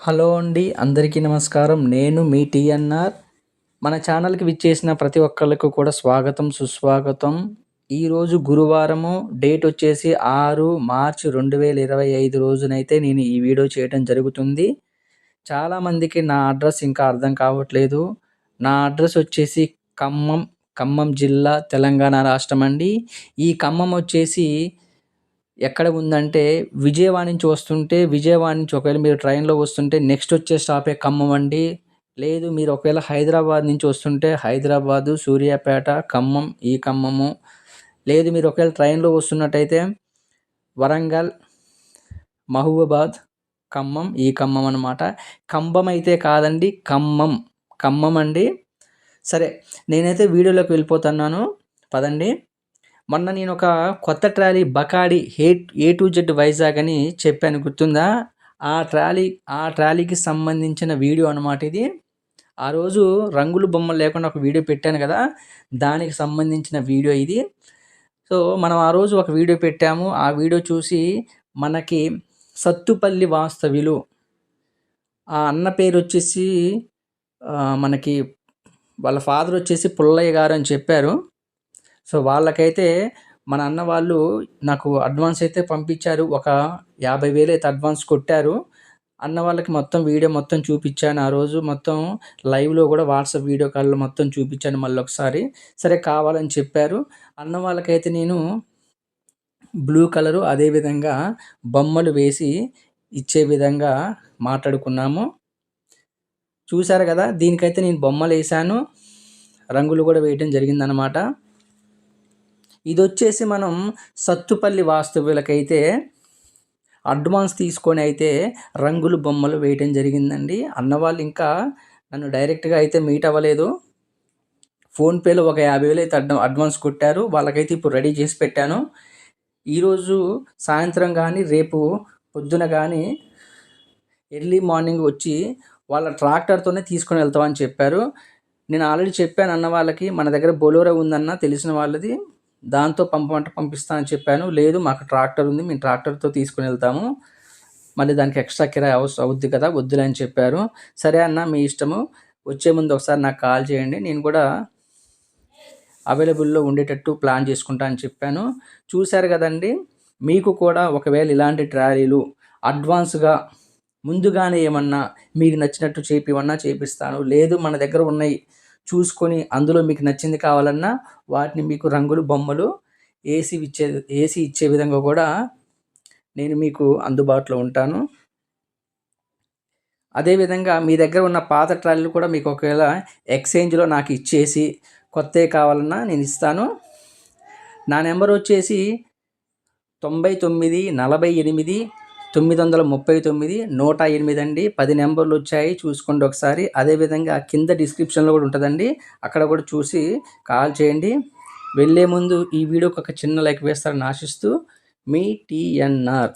Hello అండి. అందరికీ నమస్కారం. నేను మీ టీఎన్ఆర్. మన ఛానల్‌కి విచ్చేసిన ప్రతి ఒక్కళ్ళకి కూడా స్వాగతం, సుస్వాగతం. ఈరోజు గురువారము, డేట్ వచ్చేసి 6 మార్చ్ 2025 రోజునైతే నేను ఈ వీడియో చేయటం జరుగుతుంది. చాలామందికి నా అడ్రస్ ఇంకా అర్థం కావట్లేదు. నా అడ్రస్ వచ్చేసి ఖమ్మం జిల్లా, తెలంగాణ రాష్ట్రం అండి. ఈ ఖమ్మం వచ్చేసి ఎక్కడ ఉందంటే విజయవాడ నుంచి వస్తుంటే, విజయవాడ నుంచి ఒకవేళ మీరు ట్రైన్‌లో వస్తుంటే నెక్స్ట్ వచ్చే స్టాపే ఖమ్మం అండి. లేదు మీరు ఒకవేళ హైదరాబాద్ నుంచి వస్తుంటే హైదరాబాదు, సూర్యాపేట, ఖమ్మం, ఈ ఖమ్మము. లేదు మీరు ఒకవేళ ట్రైన్‌లో వస్తున్నట్టయితే వరంగల్, మహబూబాబాద్, ఖమ్మం, ఈ ఖమ్మం అనమాట. కంబం అయితే కాదండి, ఖమ్మం అండి. సరే, నేనైతే వీడియోలోకి వెళ్ళిపోతున్నాను. పదండి. మొన్న నేను ఒక కొత్త trolley బకాడి A to Z Vizag అని చెప్పాను, గుర్తుందా? ఆ ట్రాలీకి సంబంధించిన వీడియో అనమాట ఇది. ఆ రోజు రంగులు బొమ్మలు లేకుండా ఒక వీడియో పెట్టాను కదా, దానికి సంబంధించిన వీడియో ఇది. సో మనం ఆ రోజు ఒక వీడియో పెట్టాము. ఆ వీడియో చూసి మనకి సత్తుపల్లి వాస్తవ్యులు, ఆ అన్న పేరు వచ్చేసి మనకి వాళ్ళ ఫాదర్ వచ్చేసి పుల్లయ్య గారు అని చెప్పారు. సో వాళ్ళకైతే మన అన్న వాళ్ళు నాకు అడ్వాన్స్ అయితే పంపించారు. ఒక 50,000 అయితే అడ్వాన్స్ కొట్టారు. అన్న వాళ్ళకి మొత్తం వీడియో మొత్తం చూపించాను. ఆ రోజు మొత్తం లైవ్‌లో కూడా వాట్సాప్ వీడియో కాల్‌లో మొత్తం చూపించాను మళ్ళొకసారి. సరే కావాలని చెప్పారు. అన్న వాళ్ళకైతే నేను బ్లూ కలరు అదేవిధంగా బొమ్మలు వేసి ఇచ్చే విధంగా మాట్లాడుకున్నాము. చూసారు కదా! దీనికైతే నేను బొమ్మలేసాను. రంగులు కూడా వేయటం జరిగిందనమాట. ఇదొచ్చేసి మనం సత్తుపల్లి వాస్తవ్యులకైతే అడ్వాన్స్ తీసుకొని అయితే రంగులు బొమ్మలు వేయటం జరిగిందండి. అన్నవాళ్ళు ఇంకా నన్ను డైరెక్ట్‌గా అయితే మీట్ అవ్వలేదు. ఫోన్‌పేలో ఒక 50,000 అయితే అడ్వాన్స్ కొట్టారు. వాళ్ళకైతే ఇప్పుడు రెడీ చేసి పెట్టాను. ఈరోజు సాయంత్రం కానీ, రేపు పొద్దున కానీ ఎర్లీ మార్నింగ్ వచ్చి వాళ్ళ ట్రాక్టర్‌తోనే తీసుకొని వెళ్తామని చెప్పారు. నేను ఆల్రెడీ చెప్పాను అన్న వాళ్ళకి, మన దగ్గర బొలెరో ఉందన్న తెలిసిన వాళ్ళది, దాంతో పంపిస్తా అని చెప్పాను. లేదు మాకు ట్రాక్టర్ ఉంది, మేము ట్రాక్టర్‌తో తీసుకొని వెళ్తాము, మళ్ళీ దానికి ఎక్స్ట్రా కిరాయి అవుద్ది కదా, వద్దులే అని చెప్పారు. సరే అన్న మీ ఇష్టము, వచ్చే ముందు ఒకసారి నాకు కాల్ చేయండి, నేను కూడా అవైలబుల్లో ఉండేటట్టు ప్లాన్ చేసుకుంటా అని చెప్పాను. చూశారు కదండి, మీకు కూడా ఒకవేళ ఇలాంటి ట్రాలీలు అడ్వాన్స్గా ముందుగానే ఏమన్నా మీకు నచ్చినట్టు చేపిస్తాను. లేదు మన దగ్గర ఉన్నాయి చూసుకొని అందులో మీకు నచ్చింది కావాలన్నా వాటిని మీకు రంగులు బొమ్మలు ఏసి ఇచ్చే విధంగా కూడా నేను మీకు అందుబాటులో ఉంటాను. అదేవిధంగా మీ దగ్గర ఉన్న పాత ట్రాలీలు కూడా మీకు ఒకవేళ ఎక్స్చేంజ్లో నాకు ఇచ్చేసి కొత్తవి కావాలన్నా నేను ఇస్తాను. నా నెంబర్ వచ్చేసి 99 48 939 108 అండి. 10 నెంబర్లు వచ్చాయి, చూసుకోండి ఒకసారి. అదేవిధంగా కింద డిస్క్రిప్షన్లో కూడా ఉంటుందండి, అక్కడ కూడా చూసి కాల్ చేయండి. వెళ్ళే ముందు ఈ వీడియోకి ఒక చిన్న లైక్ వేస్తారని ఆశిస్తూ మీ టీఎన్ఆర్.